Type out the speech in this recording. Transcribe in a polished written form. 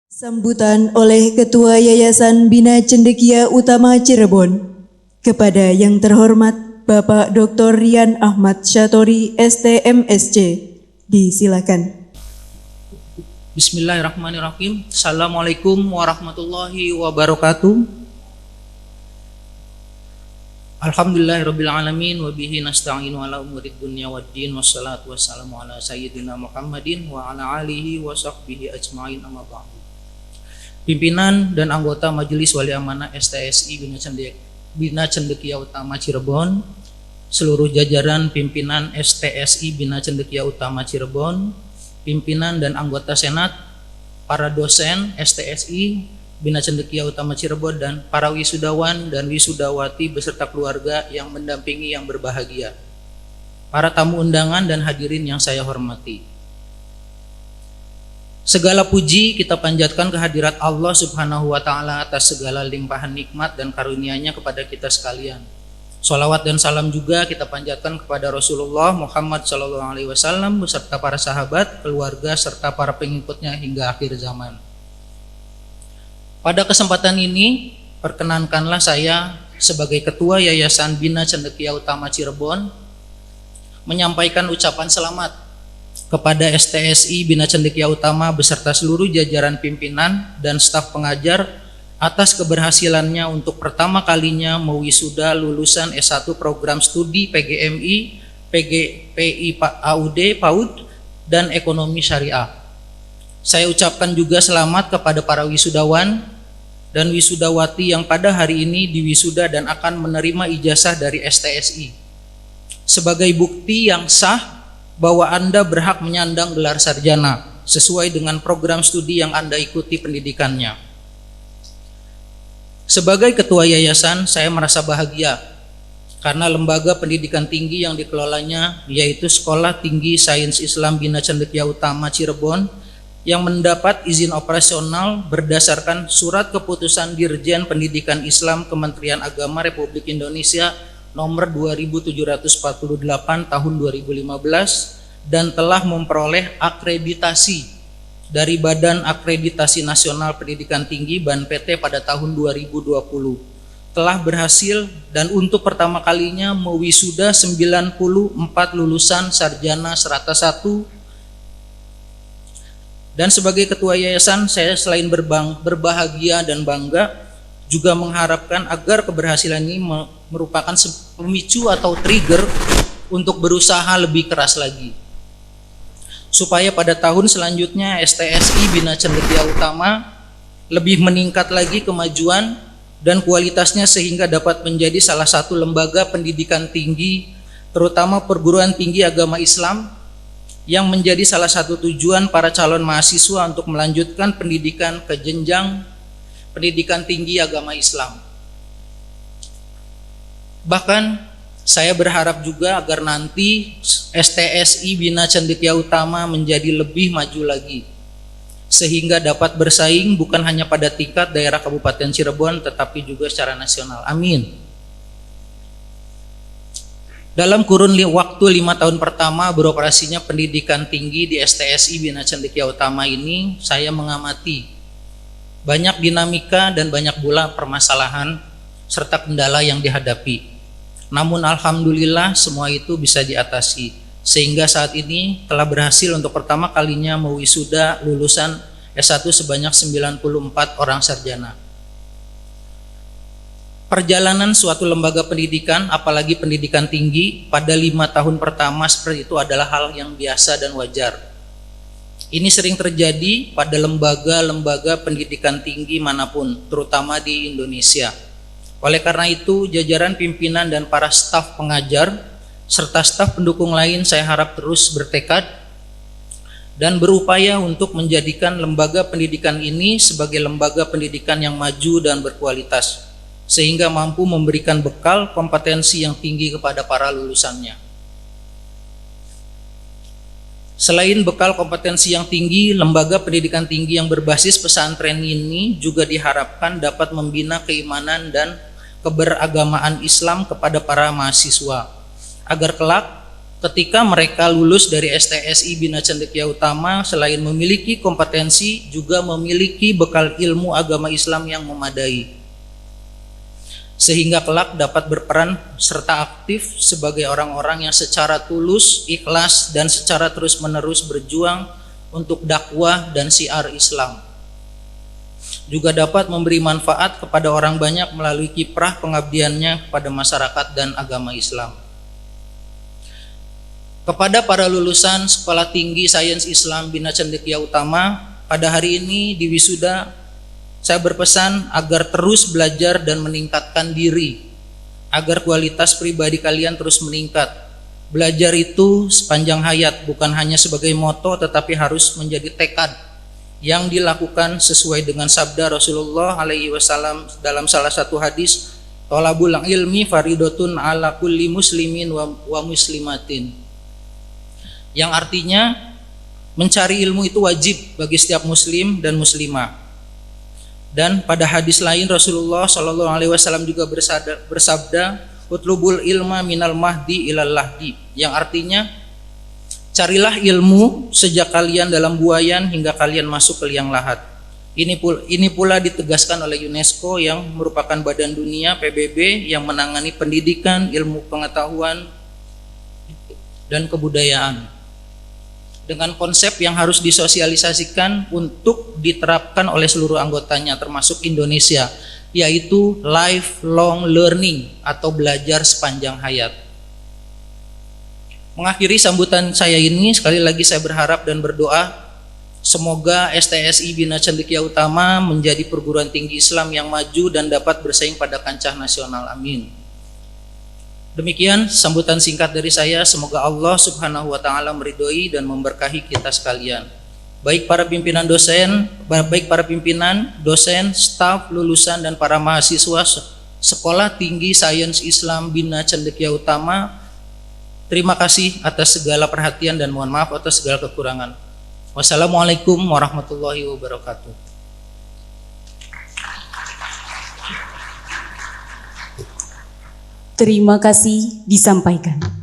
Sambutan oleh Ketua Yayasan Bina Cendekia Utama Cirebon kepada yang terhormat Bapak Dr. Rian Ahmad Syatori, STMSC. Disilakan. Bismillahirrahmanirrahim. Assalamualaikum warahmatullahi wabarakatuh. Alhamdulillahirabbil alamin wa bihi nasta'inu ala umurid dunya waddin wassalatu wassalamu ala sayyidina Muhammadin wa ala alihi wa sahbihi ajmain amma ba'du. Pimpinan dan anggota Majelis Wali Amanah STSI Bina Cendekia Utama Cirebon, seluruh jajaran pimpinan STSI Bina Cendekia Utama Cirebon, pimpinan dan anggota Senat, para dosen STSI Bina Cendekia Utama Cirebon, dan para wisudawan dan wisudawati beserta keluarga yang mendampingi yang berbahagia, para tamu undangan dan hadirin yang saya hormati. Segala puji kita panjatkan kehadirat Allah Subhanahu wa Ta'ala atas segala limpahan nikmat dan karunia-Nya kepada kita sekalian. Sholawat dan salam juga kita panjatkan kepada Rasulullah Muhammad SAW beserta para sahabat, keluarga, serta para pengikutnya hingga akhir zaman. Pada kesempatan ini, perkenankanlah saya sebagai Ketua Yayasan Bina Cendekia Utama Cirebon menyampaikan ucapan selamat kepada STSI Bina Cendekia Utama beserta seluruh jajaran pimpinan dan staf pengajar atas keberhasilannya untuk pertama kalinya mewisuda lulusan S1 program studi PGMI, PGPI AUD, PAUD, dan Ekonomi Syariah. Saya ucapkan juga selamat kepada para wisudawan dan wisudawati yang pada hari ini diwisuda dan akan menerima ijazah dari STSI sebagai bukti yang sah bahwa Anda berhak menyandang gelar sarjana sesuai dengan program studi yang Anda ikuti pendidikannya. Sebagai ketua yayasan, saya merasa bahagia karena lembaga pendidikan tinggi yang dikelolanya yaitu Sekolah Tinggi Sains Islam Bina Cendekia Utama Cirebon yang mendapat izin operasional berdasarkan Surat Keputusan Dirjen Pendidikan Islam Kementerian Agama Republik Indonesia nomor 2748 tahun 2015 dan telah memperoleh akreditasi dari Badan Akreditasi Nasional Pendidikan Tinggi (BANPT) pada tahun 2020. Telah berhasil dan untuk pertama kalinya mewisuda 94 lulusan sarjana serata 1. Dan sebagai ketua yayasan, saya selain berbahagia dan bangga, juga mengharapkan agar keberhasilan ini merupakan pemicu atau trigger untuk berusaha lebih keras lagi, supaya pada tahun selanjutnya STSI Bina Cendekia Utama lebih meningkat lagi kemajuan dan kualitasnya sehingga dapat menjadi salah satu lembaga pendidikan tinggi, terutama perguruan tinggi agama Islam, yang menjadi salah satu tujuan para calon mahasiswa untuk melanjutkan pendidikan ke jenjang pendidikan tinggi agama Islam. Bahkan saya berharap juga agar nanti STSI Bina Cendekia Utama menjadi lebih maju lagi sehingga dapat bersaing bukan hanya pada tingkat daerah Kabupaten Cirebon tetapi juga secara nasional. Amin. Dalam kurun waktu 5 tahun pertama beroperasinya pendidikan tinggi di STSI Bina Cendekia Utama ini, saya mengamati banyak dinamika dan banyak pula permasalahan serta kendala yang dihadapi. Namun alhamdulillah semua itu bisa diatasi sehingga saat ini telah berhasil untuk pertama kalinya mewisuda lulusan S1 sebanyak 94 orang sarjana. Perjalanan suatu lembaga pendidikan, apalagi pendidikan tinggi, pada 5 tahun pertama seperti itu adalah hal yang biasa dan wajar. Ini sering terjadi pada lembaga-lembaga pendidikan tinggi manapun, terutama di Indonesia. Oleh karena itu, jajaran pimpinan dan para staf pengajar, serta staf pendukung lain saya harap terus bertekad dan berupaya untuk menjadikan lembaga pendidikan ini sebagai lembaga pendidikan yang maju dan berkualitas, sehingga mampu memberikan bekal kompetensi yang tinggi kepada para lulusannya. Selain bekal kompetensi yang tinggi, lembaga pendidikan tinggi yang berbasis pesantren ini juga diharapkan dapat membina keimanan dan keberagamaan Islam kepada para mahasiswa, agar kelak ketika mereka lulus dari STSI Bina Cendekia Utama, selain memiliki kompetensi, juga memiliki bekal ilmu agama Islam yang memadai, sehingga kelak dapat berperan serta aktif sebagai orang-orang yang secara tulus, ikhlas, dan secara terus-menerus berjuang untuk dakwah dan syiar Islam. Juga dapat memberi manfaat kepada orang banyak melalui kiprah pengabdiannya kepada masyarakat dan agama Islam. Kepada para lulusan Sekolah Tinggi Sains Islam Bina Cendekia Utama, pada hari ini di wisuda, saya berpesan agar terus belajar dan meningkatkan diri, agar kualitas pribadi kalian terus meningkat. Belajar itu sepanjang hayat, bukan hanya sebagai moto, tetapi harus menjadi tekad yang dilakukan sesuai dengan sabda Rasulullah SAW dalam salah satu hadis, "Thalabul ilmi faridotun ala kulli muslimin wa muslimatin", yang artinya mencari ilmu itu wajib bagi setiap muslim dan muslimah. Dan pada hadis lain Rasulullah SAW juga bersabda, "Utlubul ilma minal mahdi ilal lahdi", yang artinya carilah ilmu sejak kalian dalam buayan hingga kalian masuk ke liang lahat. Ini pula ditegaskan oleh UNESCO yang merupakan badan dunia PBB yang menangani pendidikan, ilmu pengetahuan, dan kebudayaan, dengan konsep yang harus disosialisasikan untuk diterapkan oleh seluruh anggotanya termasuk Indonesia, yaitu lifelong learning atau belajar sepanjang hayat. Mengakhiri sambutan saya ini, sekali lagi saya berharap dan berdoa semoga STSI Bina Cendekia Utama menjadi perguruan tinggi Islam yang maju dan dapat bersaing pada kancah nasional. Amin. Demikian sambutan singkat dari saya. Semoga Allah Subhanahu wa taala meridhoi dan memberkahi kita sekalian. Baik para pimpinan, dosen, staf, lulusan, dan para mahasiswa Sekolah Tinggi Sains Islam Bina Cendekia Utama. Terima kasih atas segala perhatian dan mohon maaf atas segala kekurangan. Wassalamualaikum warahmatullahi wabarakatuh. Terima kasih disampaikan.